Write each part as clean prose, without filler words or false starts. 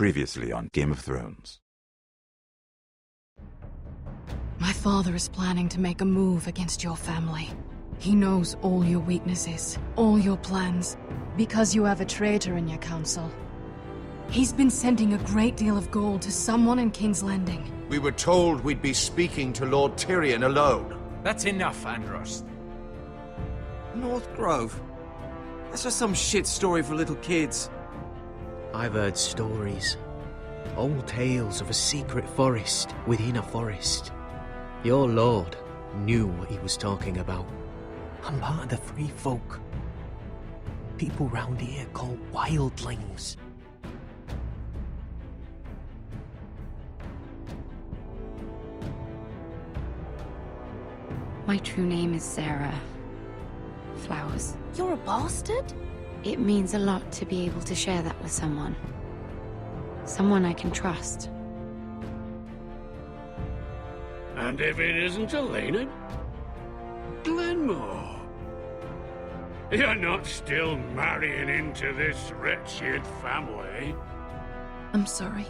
Previously on Game of Thrones. My father is planning to make a move against your family. He knows all your weaknesses, all your plans, because you have a traitor in your council. He's been sending a great deal of gold to someone in King's Landing. We were told we'd be speaking to Lord Tyrion alone. That's enough, Andros. North Grove? That's just some shit story for little kids. I've heard stories. Old tales of a secret forest within a forest. Your lord knew what he was talking about. I'm part of the free folk. People round here call wildlings. My true name is Sarah Flowers. You're a bastard? It means a lot to be able to share that with someone. Someone I can trust. And if it isn't Elena Glenmore? You're not still marrying into this wretched family? I'm sorry.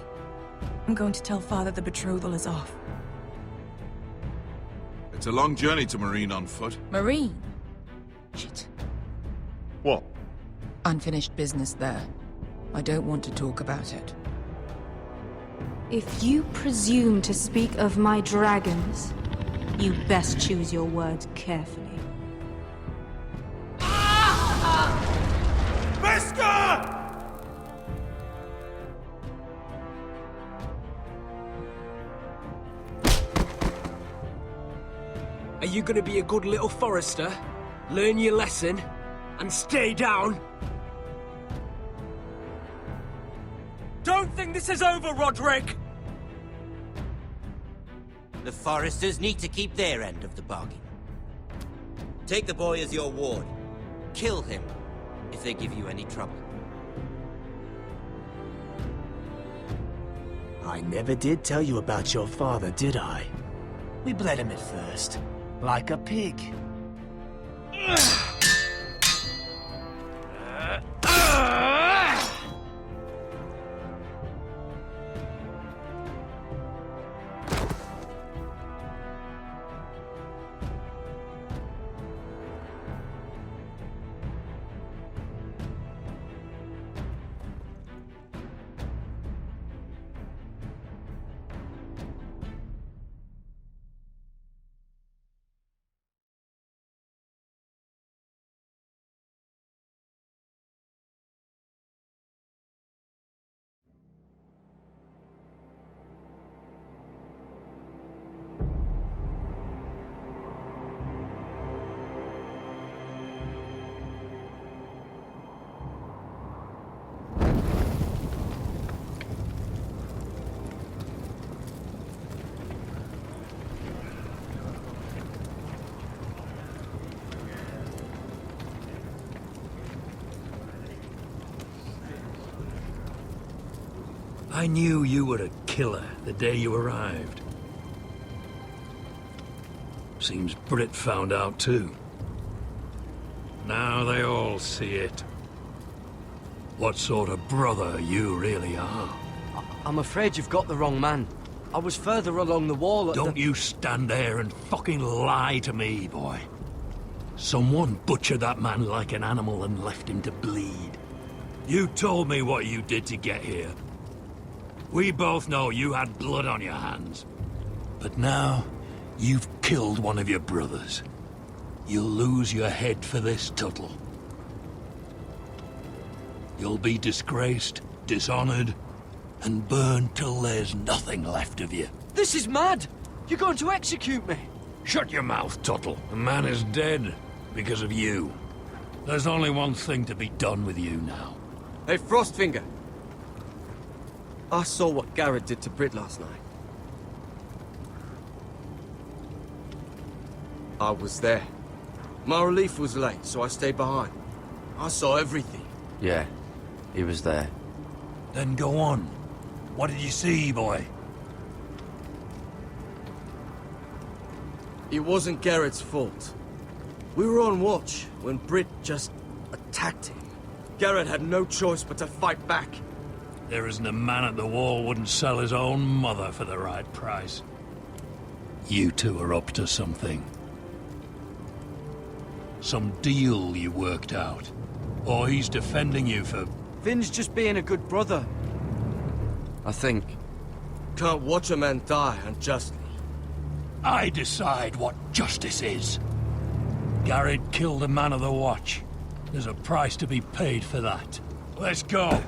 I'm going to tell Father the betrothal is off. It's a long journey to Marine on foot. Marine? Shit. What? Unfinished business there. I don't want to talk about it. If you presume to speak of my dragons, you best choose your words carefully. Beskar! Are you gonna be a good little forester? Learn your lesson? And stay down? Don't think this is over, Roderick! The foresters need to keep their end of the bargain. Take the boy as your ward. Kill him if they give you any trouble. I never did tell you about your father, did I? We bled him at first, like a pig. I knew you were a killer the day you arrived. Seems Brit found out too. Now they all see it. What sort of brother you really are. I'm afraid you've got the wrong man. I was further along the wall at Don't you stand there and fucking lie to me, boy. Someone butchered that man like an animal and left him to bleed. You told me what you did to get here. We both know you had blood on your hands. But now, you've killed one of your brothers. You'll lose your head for this, Tuttle. You'll be disgraced, dishonored, and burned till there's nothing left of you. This is mad! You're going to execute me! Shut your mouth, Tuttle. The man is dead because of you. There's only one thing to be done with you now. Hey, Frostfinger! I saw what Garrett did to Brit last night. I was there. My relief was late, so I stayed behind. I saw everything. Yeah, he was there. Then go on. What did you see, boy? It wasn't Garrett's fault. We were on watch when Brit just attacked him. Garrett had no choice but to fight back. There isn't a man at the wall wouldn't sell his own mother for the right price. You two are up to something. Some deal you worked out. Or he's defending you for... Vin's just being a good brother. I think. Can't watch a man die unjustly. I decide what justice is. Garrett killed a man of the watch. There's a price to be paid for that. Let's go.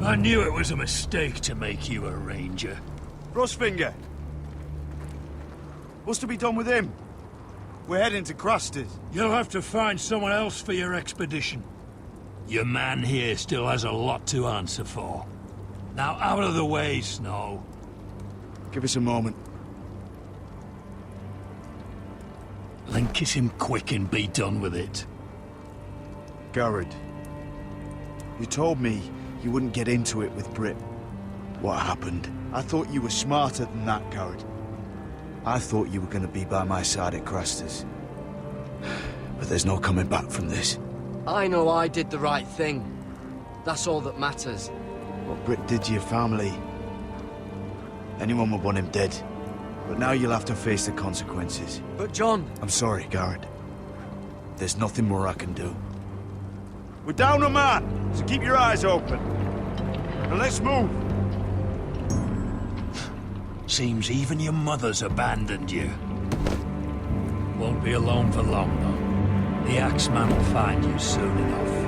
I knew it was a mistake to make you a ranger. Rustfinger. What's to be done with him? We're heading to Cruster's. You'll have to find someone else for your expedition. Your man here still has a lot to answer for. Now out of the way, Snow. Give us a moment. Then kiss him quick and be done with it. Garrett, you told me you wouldn't get into it with Brit. What happened? I thought you were smarter than that, Garrett. I thought you were going to be by my side at Cruster's. But there's no coming back from this. I know I did the right thing. That's all that matters. What Brit did to your family, anyone would want him dead. But now you'll have to face the consequences. But John... I'm sorry, Garrett. There's nothing more I can do. We're down a man, so keep your eyes open. And let's move. Seems even your mother's abandoned you. Won't be alone for long, though. The Axeman will find you soon enough.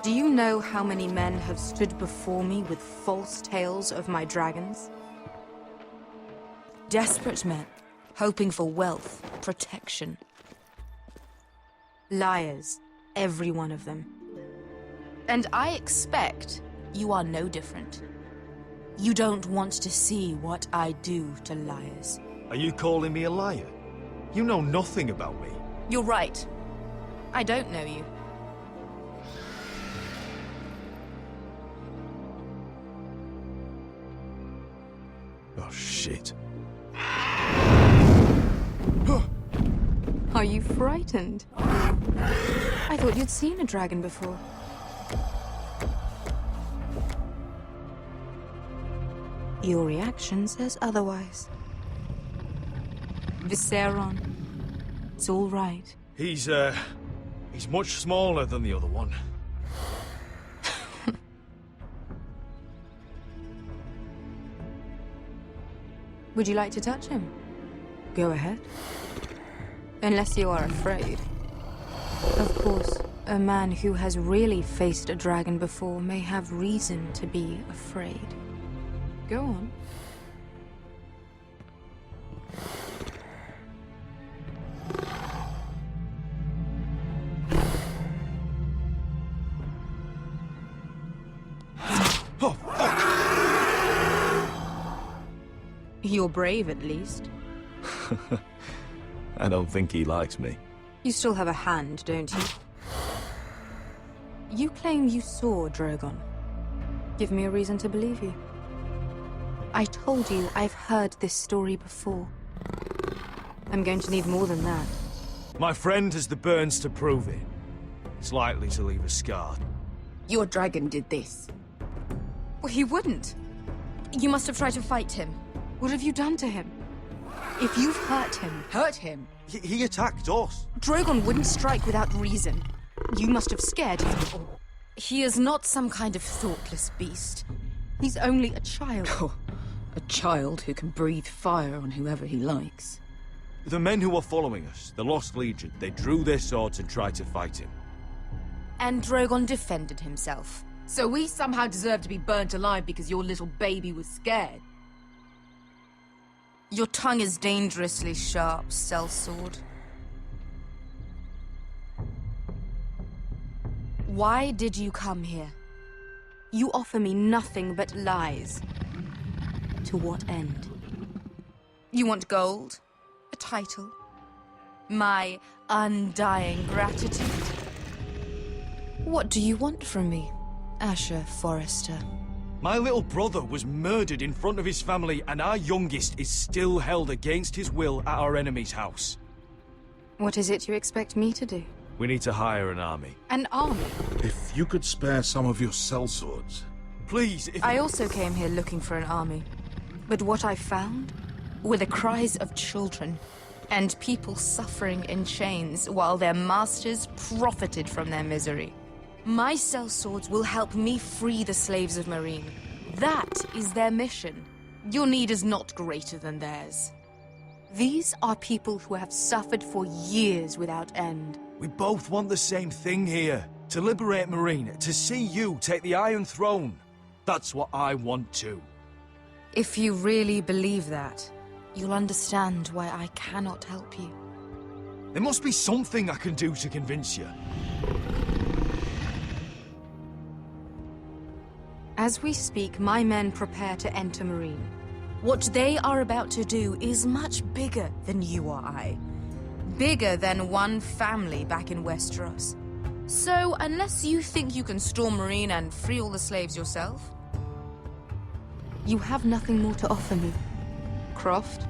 Do you know how many men have stood before me with false tales of my dragons? Desperate men, hoping for wealth, protection. Liars, every one of them. And I expect you are no different. You don't want to see what I do to liars. Are you calling me a liar? You know nothing about me. You're right. I don't know you. Oh, shit. Are you frightened? I thought you'd seen a dragon before. Your reaction says otherwise. Viseron. It's all right. He's much smaller than the other one. Would you like to touch him? Go ahead. Unless you are afraid. Of course, a man who has really faced a dragon before may have reason to be afraid. Go on. Oh, fuck! You're brave, at least. I don't think he likes me. You still have a hand, don't you? You claim you saw Drogon. Give me a reason to believe you. I told you I've heard this story before. I'm going to need more than that. My friend has the burns to prove it. It's likely to leave a scar. Your dragon did this. Well, he wouldn't. You must have tried to fight him. What have you done to him? If you've hurt him... Hurt him? He attacked us. Drogon wouldn't strike without reason. You must have scared him. He is not some kind of thoughtless beast. He's only a child. Oh, a child who can breathe fire on whoever he likes. The men who were following us, the Lost Legion, they drew their swords and tried to fight him. And Drogon defended himself. So we somehow deserve to be burnt alive because your little baby was scared? Your tongue is dangerously sharp, sellsword. Why did you come here? You offer me nothing but lies. To what end? You want gold? A title? My undying gratitude? What do you want from me, Asher Forrester? My little brother was murdered in front of his family, and our youngest is still held against his will at our enemy's house. What is it you expect me to do? We need to hire an army. An army? If you could spare some of your sellswords. Please, if... I also came here looking for an army. But what I found were the cries of children and people suffering in chains while their masters profited from their misery. My sellswords will help me free the slaves of Meereen. That is their mission. Your need is not greater than theirs. These are people who have suffered for years without end. We both want the same thing here. To liberate Meereen, to see you take the Iron Throne. That's what I want too. If you really believe that, you'll understand why I cannot help you. There must be something I can do to convince you. As we speak, my men prepare to enter Meereen. What they are about to do is much bigger than you or I. Bigger than one family back in Westeros. So, unless you think you can storm Meereen and free all the slaves yourself, you have nothing more to offer me, Croft.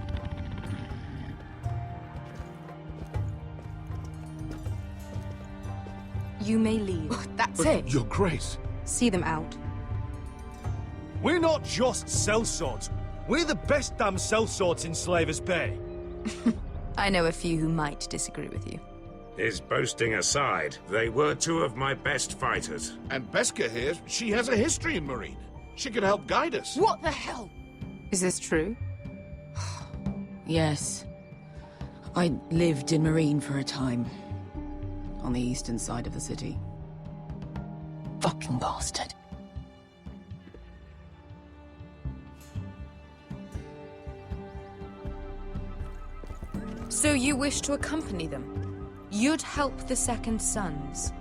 You may leave. That's it. Your Grace. See them out. We're not just sellswords. We're the best damn sellswords in Slaver's Bay. I know a few who might disagree with you. His boasting aside, they were two of my best fighters. And Beskha here, she has a history in Meereen. She could help guide us. What the hell? Is this true? Yes. I lived in Meereen for a time. On the eastern side of the city. Fucking bastard. So you wish to accompany them? You'd help the Second Sons?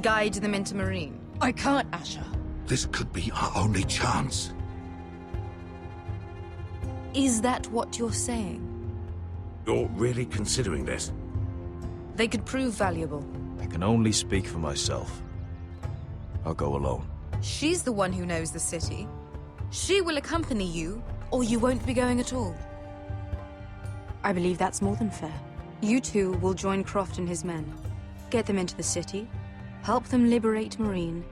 Guide them into Meereen? I can't, Asher. This could be our only chance. Is that what you're saying? You're really considering this? They could prove valuable. I can only speak for myself. I'll go alone. She's the one who knows the city. She will accompany you, or you won't be going at all. I believe that's more than fair. You two will join Croft and his men. Get them into the city, help them liberate Meereen,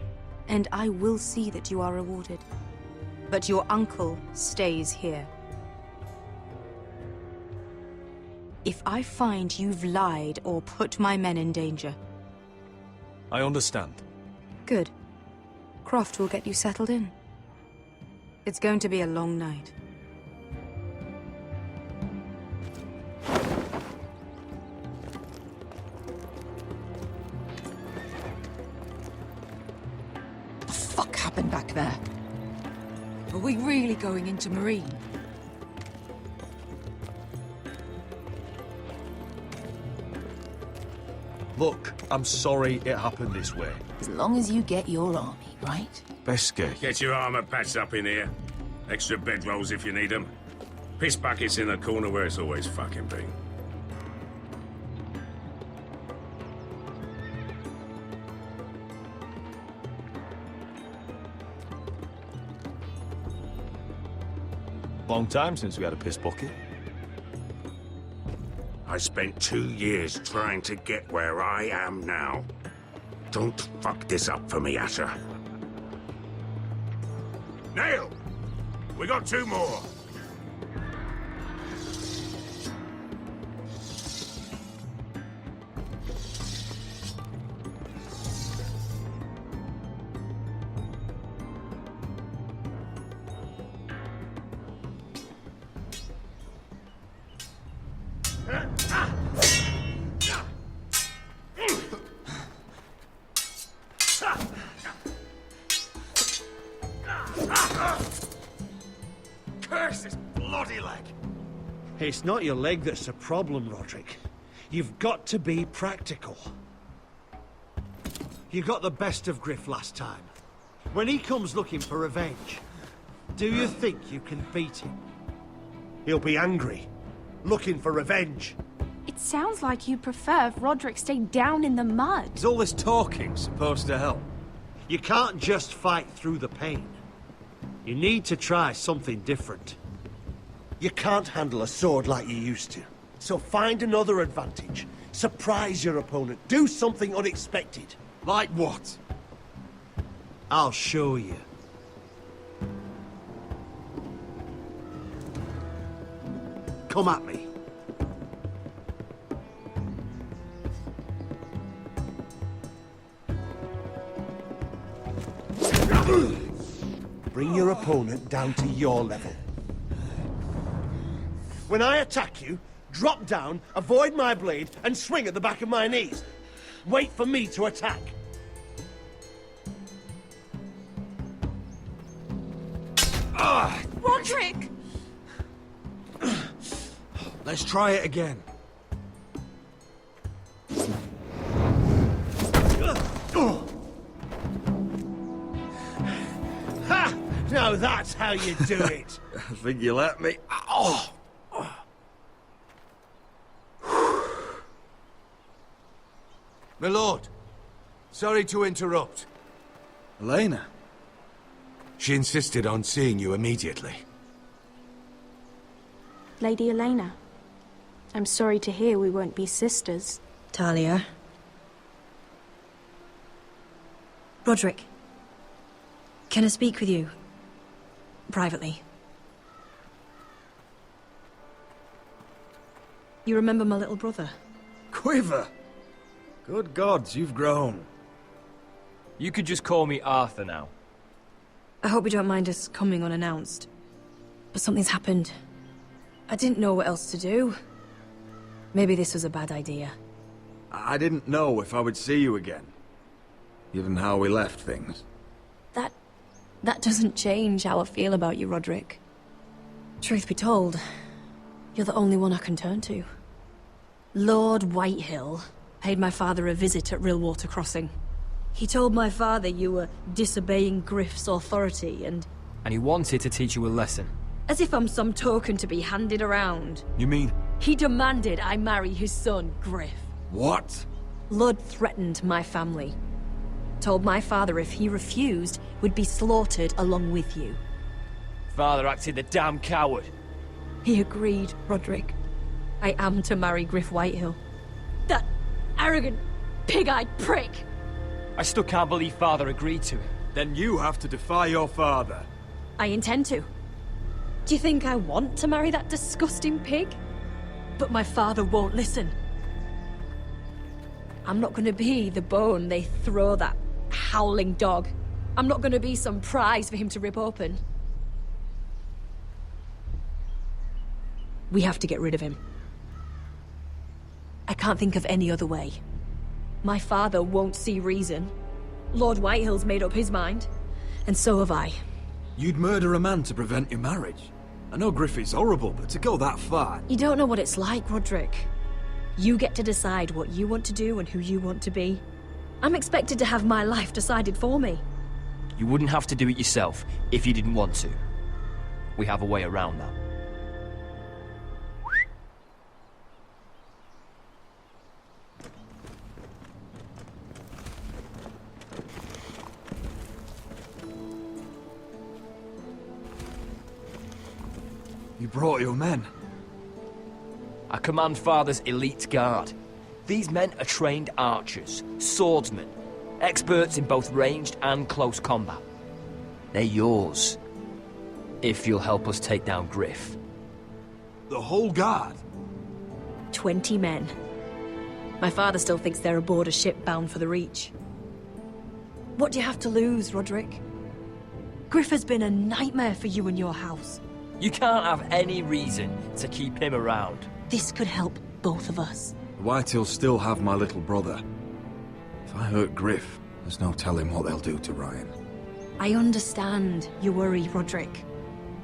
and I will see that you are rewarded. But your uncle stays here. If I find you've lied or put my men in danger... I understand. Good. Croft will get you settled in. It's going to be a long night. What the fuck happened back there? Are we really going into Meereen? Look, I'm sorry it happened this way. As long as you get your army, right? Beske. Get your armor patched up in here. Extra bedrolls if you need them. Piss buckets in the corner where it's always fucking been. Long time since we had a piss bucket. I spent 2 years trying to get where I am now. Don't fuck this up for me, Asher. Nail! We got 2 more. Curse this bloody leg! It's not your leg that's a problem, Roderick. You've got to be practical. You got the best of Griff last time. When he comes looking for revenge, do you think you can beat him? He'll be angry, looking for revenge. It sounds like you prefer if Roderick stayed down in the mud. Is all this talking supposed to help? You can't just fight through the pain. You need to try something different. You can't handle a sword like you used to. So find another advantage. Surprise your opponent. Do something unexpected. Like what? I'll show you. Come at me. Bring your opponent down to your level. When I attack you, drop down, avoid my blade, and swing at the back of my knees. Wait for me to attack. Roderick! Let's try it again. Ha! Now that's how you do it. I think you let me. Oh! My lord, sorry to interrupt. Elena? She insisted on seeing you immediately. Lady Elena, I'm sorry to hear we won't be sisters. Talia. Roderick. Can I speak with you? Privately. You remember my little brother? Quiver! Good gods, you've grown. You could just call me Arthur now. I hope you don't mind us coming unannounced. But something's happened. I didn't know what else to do. Maybe this was a bad idea. I didn't know if I would see you again. Given how we left things. That doesn't change how I feel about you, Roderick. Truth be told, you're the only one I can turn to. Lord Whitehill paid my father a visit at Rillwater Crossing. He told my father you were disobeying Griff's authority and he wanted to teach you a lesson. as if I'm some token to be handed around. You mean? He demanded I marry his son, Griff. What? Lord threatened my family. Told my father if he refused, would be slaughtered along with you. Father acted the damn coward. He agreed, Roderick. I am to marry Griff Whitehill. That arrogant, pig-eyed prick! I still can't believe Father agreed to it. Then you have to defy your father. I intend to. Do you think I want to marry that disgusting pig? But my father won't listen. I'm not gonna be the bone they throw that howling dog. I'm not gonna be some prize for him to rip open. We have to get rid of him. I can't think of any other way. My father won't see reason. Lord Whitehill's made up his mind. And so have I. You'd murder a man to prevent your marriage. I know Griff is horrible, but to go that far... You don't know what it's like, Roderick. You get to decide what you want to do and who you want to be. I'm expected to have my life decided for me. You wouldn't have to do it yourself if you didn't want to. We have a way around that. You brought your men. I command Father's elite guard. These men are trained archers, swordsmen, experts in both ranged and close combat. They're yours, if you'll help us take down Griff. The whole guard? 20 men. My father still thinks they're aboard a ship bound for the Reach. What do you have to lose, Roderick? Griff has been a nightmare for you and your house. You can't have any reason to keep him around. This could help both of us. The Whitehills still have my little brother. If I hurt Griff, there's no telling what they'll do to Ryan. I understand your worry, Roderick.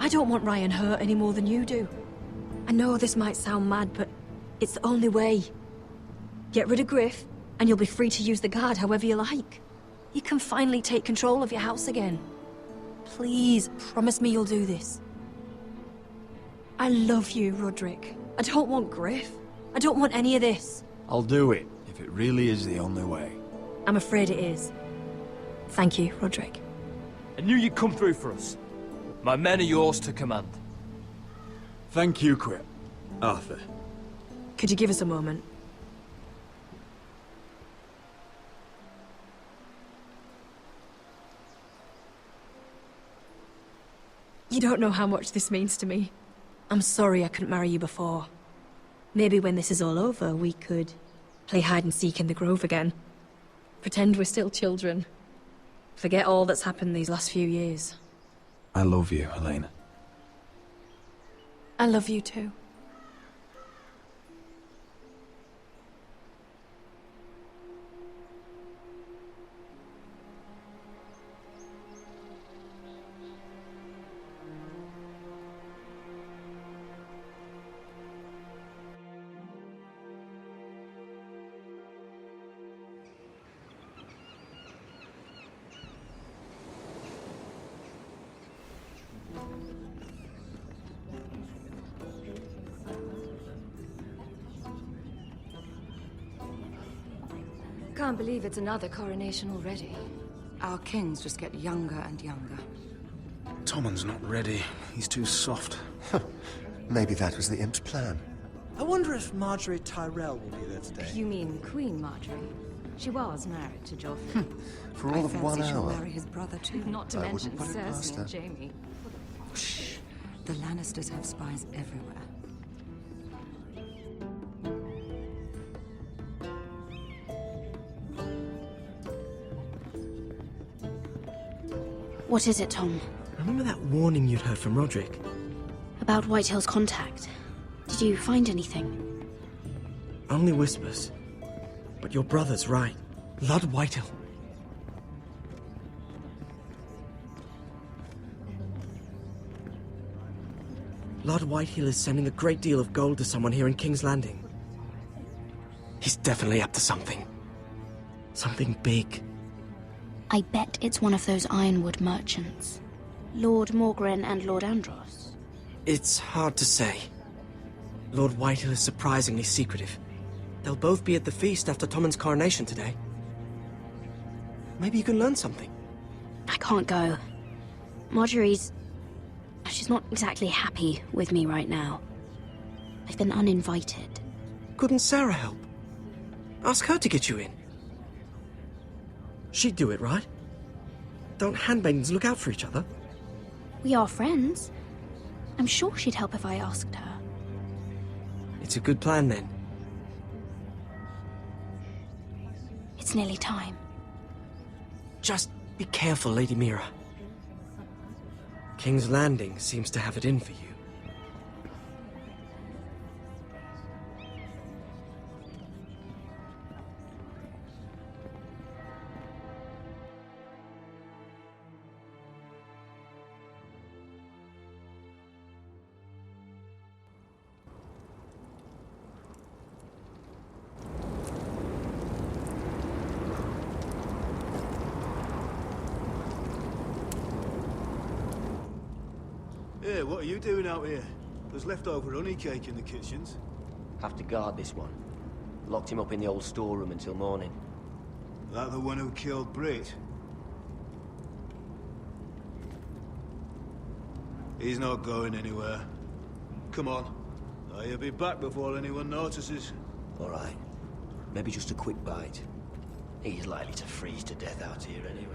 I don't want Ryan hurt any more than you do. I know this might sound mad, but it's the only way. Get rid of Griff, and you'll be free to use the guard however you like. You can finally take control of your house again. Please, promise me you'll do this. I love you, Roderick. I don't want Griff. I don't want any of this. I'll do it, if it really is the only way. I'm afraid it is. Thank you, Roderick. I knew you'd come through for us. My men are yours to command. Thank you, Arthur. Could you give us a moment? You don't know how much this means to me. I'm sorry I couldn't marry you before. Maybe when this is all over, we could play hide and seek in the Grove again. Pretend we're still children. Forget all that's happened these last few years. I love you, Helena. I love you too. Can't believe it's another coronation already. Our kings just get younger and younger. Tommen's not ready. He's too soft. Maybe that was the imp's plan. I wonder if Marjorie Tyrell will be there today. You mean Queen Marjorie? She was married to Joffrey. For all of 1 she'll hour. marry his brother too. Not to I mention wouldn't put it past Cersei her. and Jaime. Shh. The Lannisters have spies everywhere. What is it, Tom? Remember that warning you'd heard from Roderick? About Whitehill's contact. Did you find anything? Only whispers. But your brother's right. Lord Whitehill. Lord Whitehill is sending a great deal of gold to someone here in King's Landing. He's definitely up to something. Something big. I bet it's one of those ironwood merchants. Lord Morgren and Lord Andros. It's hard to say. Lord Whitehill is surprisingly secretive. They'll both be at the feast after Tommen's coronation today. Maybe you can learn something. I can't go. Marjorie's... she's not exactly happy with me right now. I've been uninvited. Couldn't Sarah help? Ask her to get you in. She'd do it, right? Don't handmaidens look out for each other? We are friends. I'm sure she'd help if I asked her. It's a good plan, then. It's nearly time. Just be careful, Lady Mira. King's Landing seems to have it in for you. Yeah, what are you doing out here? There's leftover honey cake in the kitchens. Have to guard this one. Locked him up in the old storeroom until morning. That the one who killed Brit? He's not going anywhere. Come on. He'll be back before anyone notices. All right. Maybe just a quick bite. He's likely to freeze to death out here anyway.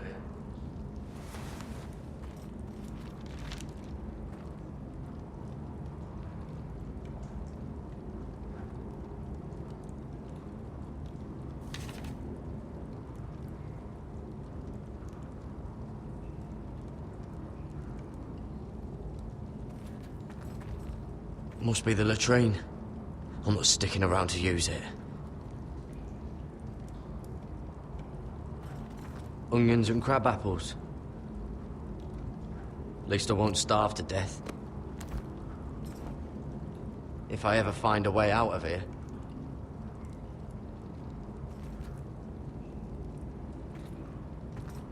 Must be the latrine. I'm not sticking around to use it. Onions and crab apples. At least I won't starve to death. If I ever find a way out of here.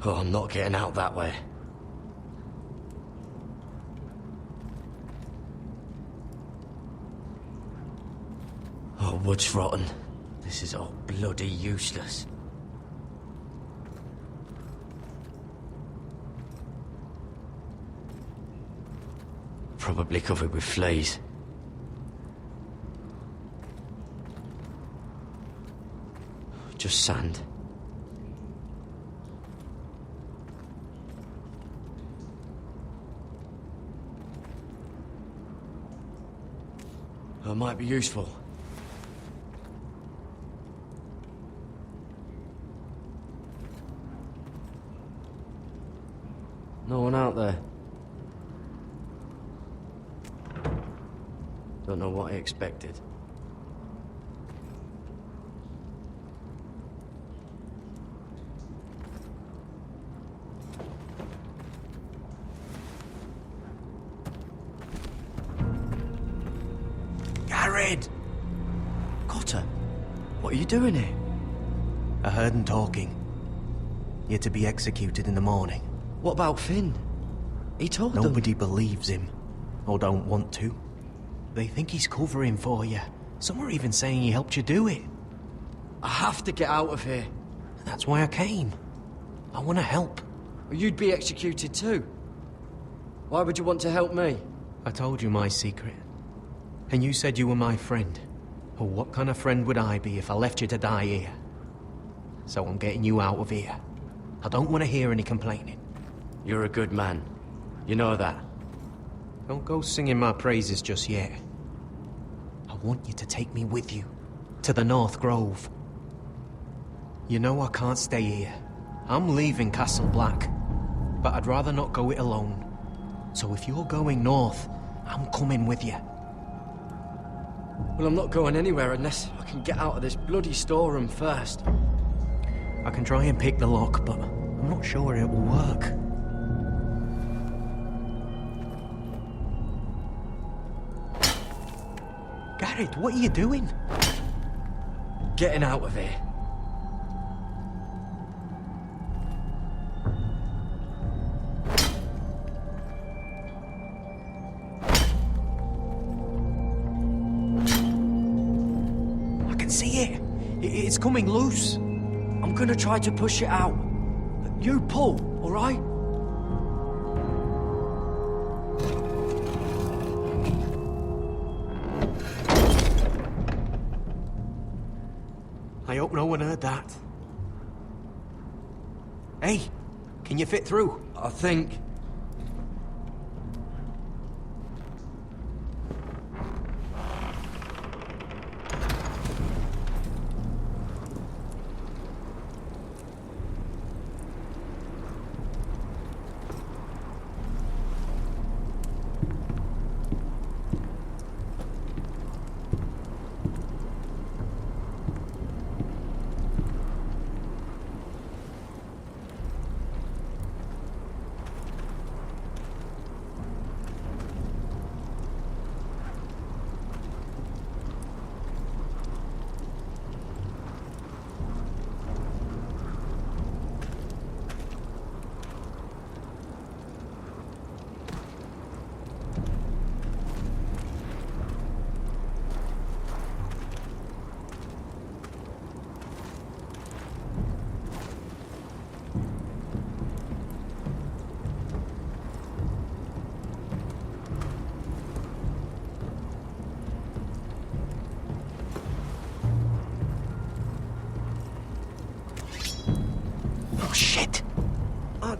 Oh, I'm not getting out that way. Oh, wood's rotten. This is all bloody useless. Probably covered with fleas. Just sand. That might be useful. No one out there. Don't know what I expected. Garrett! Cotter, what are you doing here? I heard him talking. You're to be executed in the morning. What about Finn? He told them. Nobody believes him, or don't want to. They think he's covering for you. Some are even saying he helped you do it. I have to get out of here. That's why I came. I want to help. You'd be executed too. Why would you want to help me? I told you my secret. And you said you were my friend. Oh, what kind of friend would I be if I left you to die here? So I'm getting you out of here. I don't want to hear any complaining. You're a good man. You know that. Don't go singing my praises just yet. I want you to take me with you. To the North Grove. You know I can't stay here. I'm leaving Castle Black. But I'd rather not go it alone. So if you're going north, I'm coming with you. Well, I'm not going anywhere unless I can get out of this bloody storeroom first. I can try and pick the lock, but I'm not sure it will work. Garrett, what are you doing? Getting out of here. I can see it. It's coming loose. I'm gonna try to push it out. You pull, all right? I hope no one heard that. Hey, can you fit through? I think.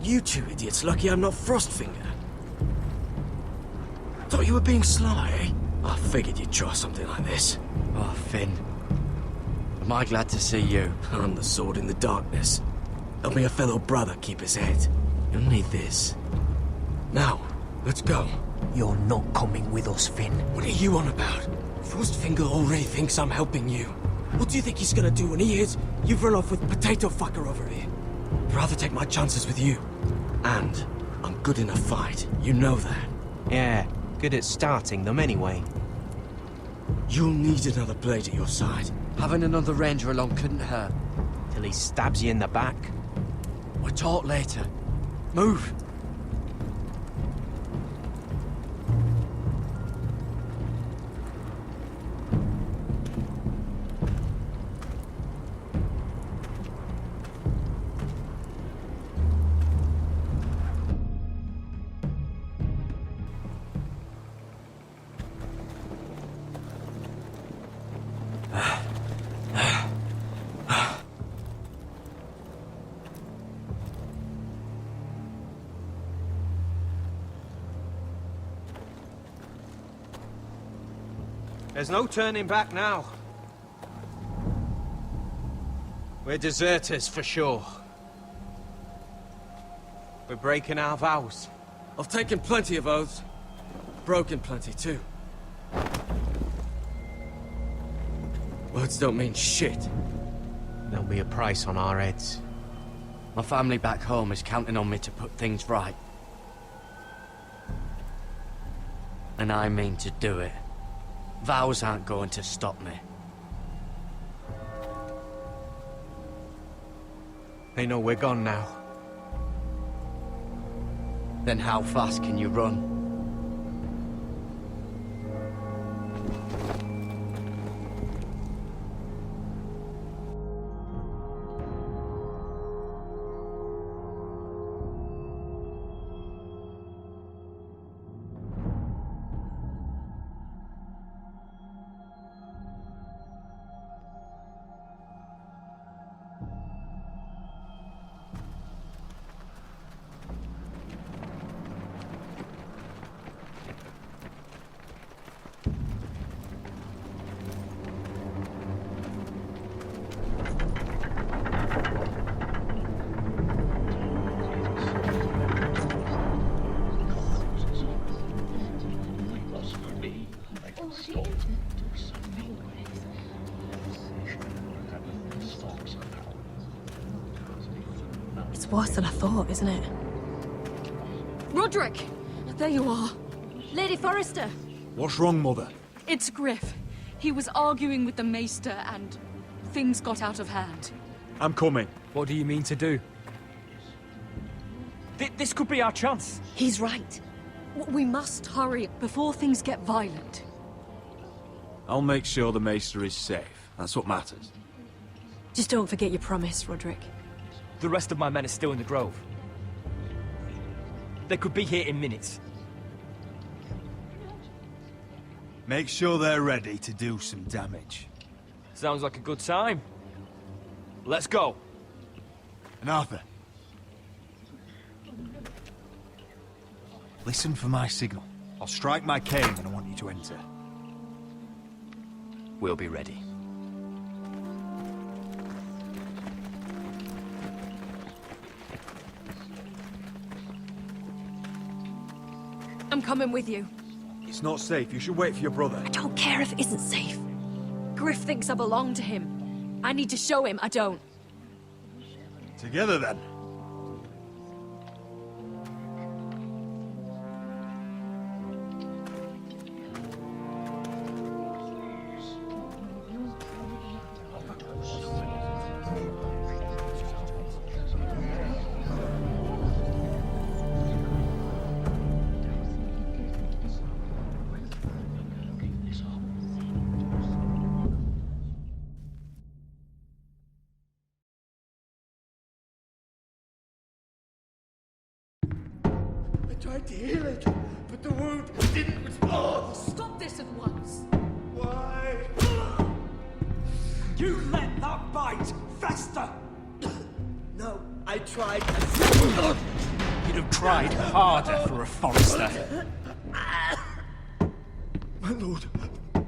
You two idiots lucky I'm not Frostfinger. Thought you were being sly, eh? I figured you'd try something like this. Oh, Finn. Am I glad to see you? I'm the sword in the darkness. Help me a fellow brother keep his head. You'll need this. Now, let's go. You're not coming with us, Finn. What are you on about? Frostfinger already thinks I'm helping you. What do you think he's gonna do when he hears you've run off with Potato Fucker over here? I'd rather take my chances with you. And I'm good in a fight. You know that. Yeah, good at starting them anyway. You'll need another blade at your side. Having another ranger along couldn't hurt. Till he stabs you in the back. We'll talk later. Move! There's no turning back now. We're deserters for sure. We're breaking our vows. I've taken plenty of oaths. Broken plenty too. Words don't mean shit. There'll be a price on our heads. My family back home is counting on me to put things right. And I mean to do it. Vows aren't going to stop me. They know we're gone now. Then how fast can you run? It's worse than I thought, isn't it? Roderick! There you are. Lady Forrester. What's wrong, Mother? It's Griff. He was arguing with the Maester and things got out of hand. I'm coming. What do you mean to do? This could be our chance. He's right. We must hurry before things get violent. I'll make sure the Maester is safe. That's what matters. Just don't forget your promise, Roderick. The rest of my men are still in the grove. They could be here in minutes. Make sure they're ready to do some damage. Sounds like a good time. Let's go. And Arthur. Listen for my signal. I'll strike my cane when I want you to enter. We'll be ready. I'm coming with you. It's not safe. You should wait for your brother. I don't care if it isn't safe. Griff thinks I belong to him. I need to show him I don't. Together, then. Tried to heal it, but the wound didn't respond. Stop this at once. Why? You let that bite fester! No, I tried. you'd have tried harder for a Forester. My lord,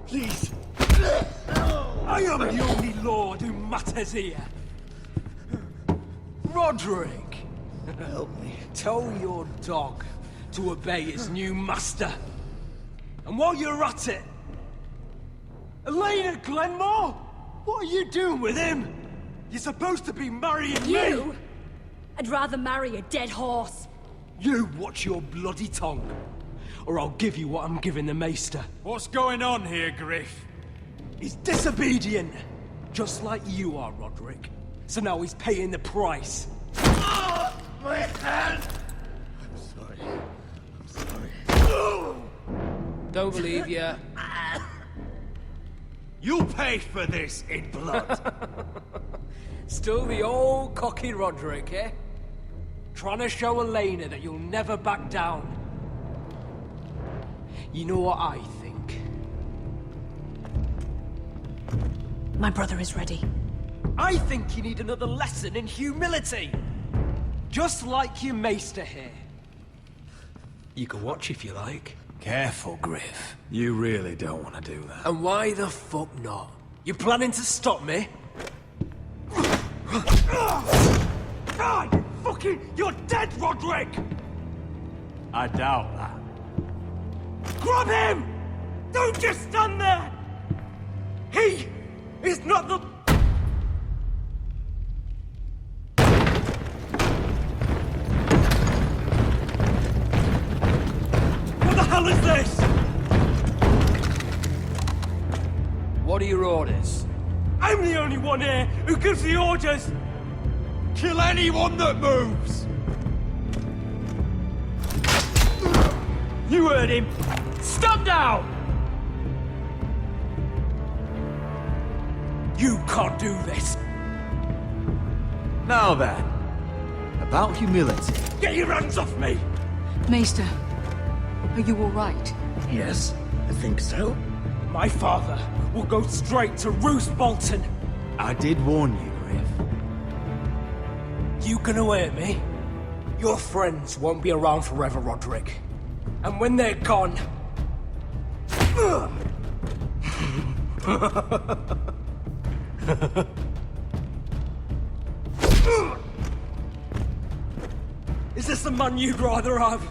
please. I am the only lord who matters here. Roderick, help me. Tell your dog to obey his new master. And while you're at it, Elena Glenmore, what are you doing with him? You're supposed to be marrying You? me. I'd rather marry a dead horse. You watch your bloody tongue, or I'll give you what I'm giving the Maester. What's going on here, Griff? He's disobedient, just like you are, Roderick. So now he's paying the price. Oh, my hand! I'm sorry. Don't believe you. You'll pay for this in blood. Still the old cocky Roderick, eh? Trying to show Elena that you'll never back down. You know what I think? My brother is ready. I think you need another lesson in humility. Just like your Maester here. You can watch if you like. Careful, Griff. You really don't want to do that. And why the fuck not? You planning to stop me? God, you're dead, Roderick! I doubt that. Grab him! Don't just stand there! He is not the... What the hell is this? What are your orders? I'm the only one here who gives the orders! Kill anyone that moves! You heard him! Stand down! You can't do this! Now then, about humility. Get your hands off me! Maester, are you all right? Yes, I think so. My father will go straight to Roose Bolton. I did warn you, Griff. You gonna hurt me? Your friends won't be around forever, Roderick. And when they're gone... Is this the man you'd rather have?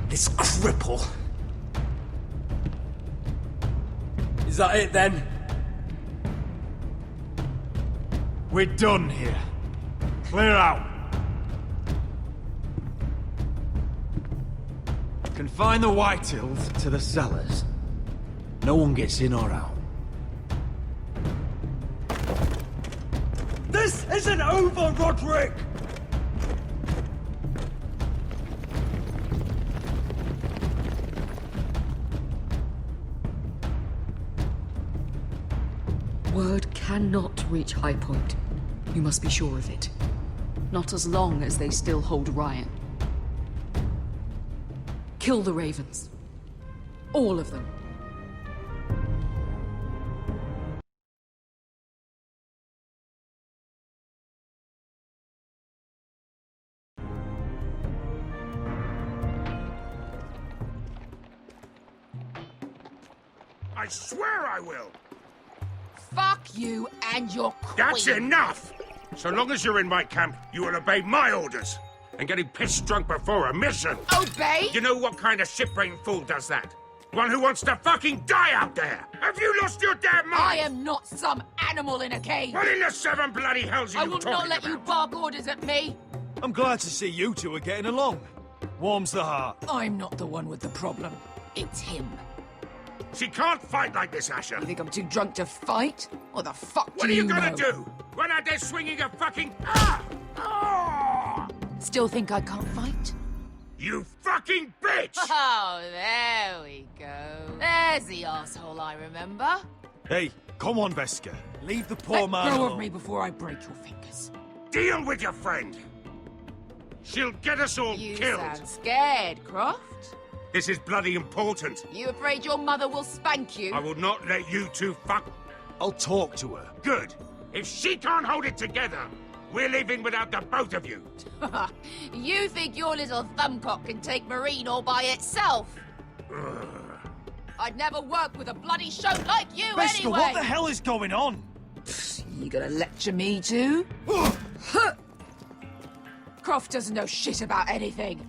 This cripple? Is that it then? We're done here. Clear out. Confine the Whitehills to the cellars. No one gets in or out. This isn't over, Roderick! Word cannot reach High Point. You must be sure of it. Not as long as they still hold Ryan. Kill the Ravens. All of them. I swear I will! Fuck you and your queen. That's enough! So long as you're in my camp, you will obey my orders. And getting pissed drunk before a mission. Obey? You know what kind of shit-brained fool does that? One who wants to fucking die out there! Have you lost your damn mind? I am not some animal in a cage. What in the seven bloody hells are I you will talking not let about? you bark orders at me. I'm glad to see you two are getting along. Warms the heart. I'm not the one with the problem. It's him. She can't fight like this, Asher. You think I'm too drunk to fight? What the fuck What do are you you gonna know? do? Run out there swinging a fucking... Still think I can't fight? You fucking bitch! Oh, there we go. There's the asshole I remember. Hey, come on, Veska. Leave the poor Let man go alone. of me before I break your fingers. Deal with your friend. She'll get us all You killed. sound scared, Croft. This is bloody important. You afraid your mother will spank you? I will not let you two fuck... I'll talk to her. Good. If she can't hold it together, We're leaving without the both of you. You think your little thumbcock can take Marine all by itself? I'd never work with a bloody show like you Beskha, anyway! what the hell is going on? You gonna lecture me too? Croft doesn't know shit about anything.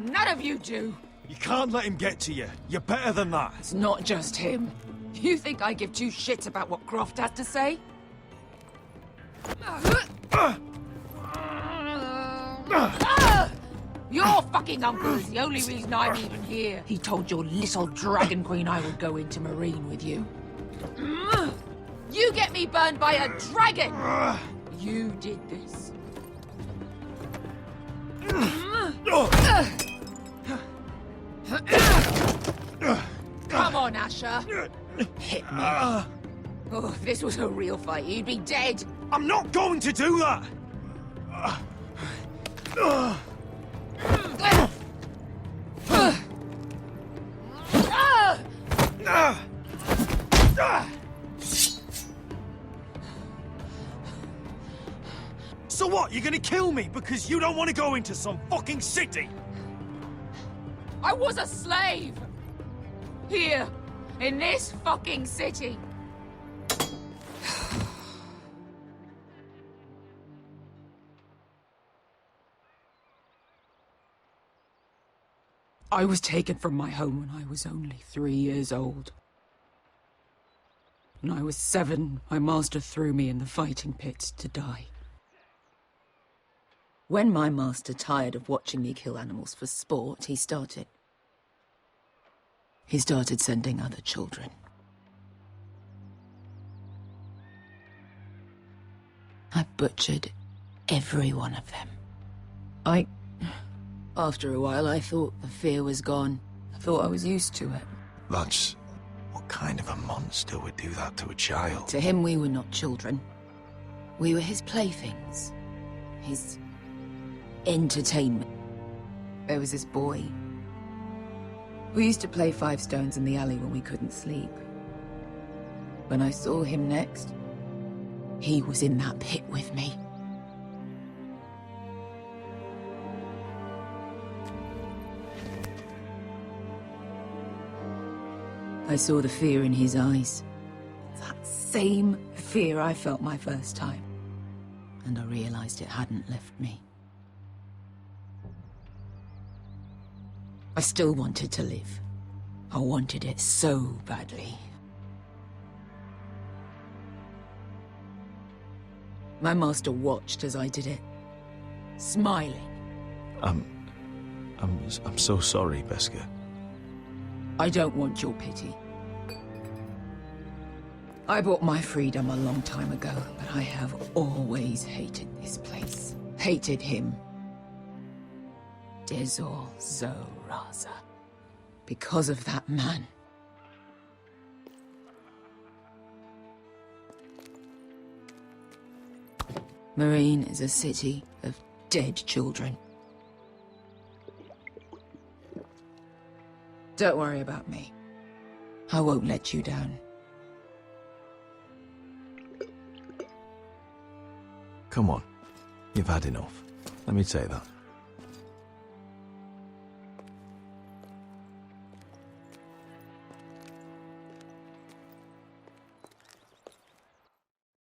None of you do. You can't let him get to you. You're better than that. It's not just him. You think I give two shits about what Croft has to say? Your fucking uncle is the only reason I'm even here. He told your little dragon queen I would go into Marine with you. You get me burned by a dragon! You did this. Come on, Asher. Hit me. Oh, if this was a real fight, you'd be dead. I'm not going to do that! So what, you're gonna kill me because you don't want to go into some fucking city? I was a slave! Here, in this fucking city. I was taken from my home when I was only 3 years old. When I was 7, my master threw me in the fighting pits to die. When my master tired of watching me kill animals for sport, he started sending other children. I butchered every one of them. After a while, I thought the fear was gone. I thought I was used to it. That's... What kind of a monster would do that to a child? To him, we were not children. We were his playthings. His entertainment. There was this boy. We used to play 5 stones in the alley when we couldn't sleep. When I saw him next, he was in that pit with me. I saw the fear in his eyes. That same fear I felt my first time. And I realized it hadn't left me. I still wanted to live. I wanted it so badly. My master watched as I did it, smiling. I'm so sorry, Beskha. I don't want your pity. I bought my freedom a long time ago, but I have always hated this place. Hated him. Dezor Zoraza. Because of that man. Marine is a city of dead children. Don't worry about me. I won't let you down. Come on. You've had enough. Let me say that.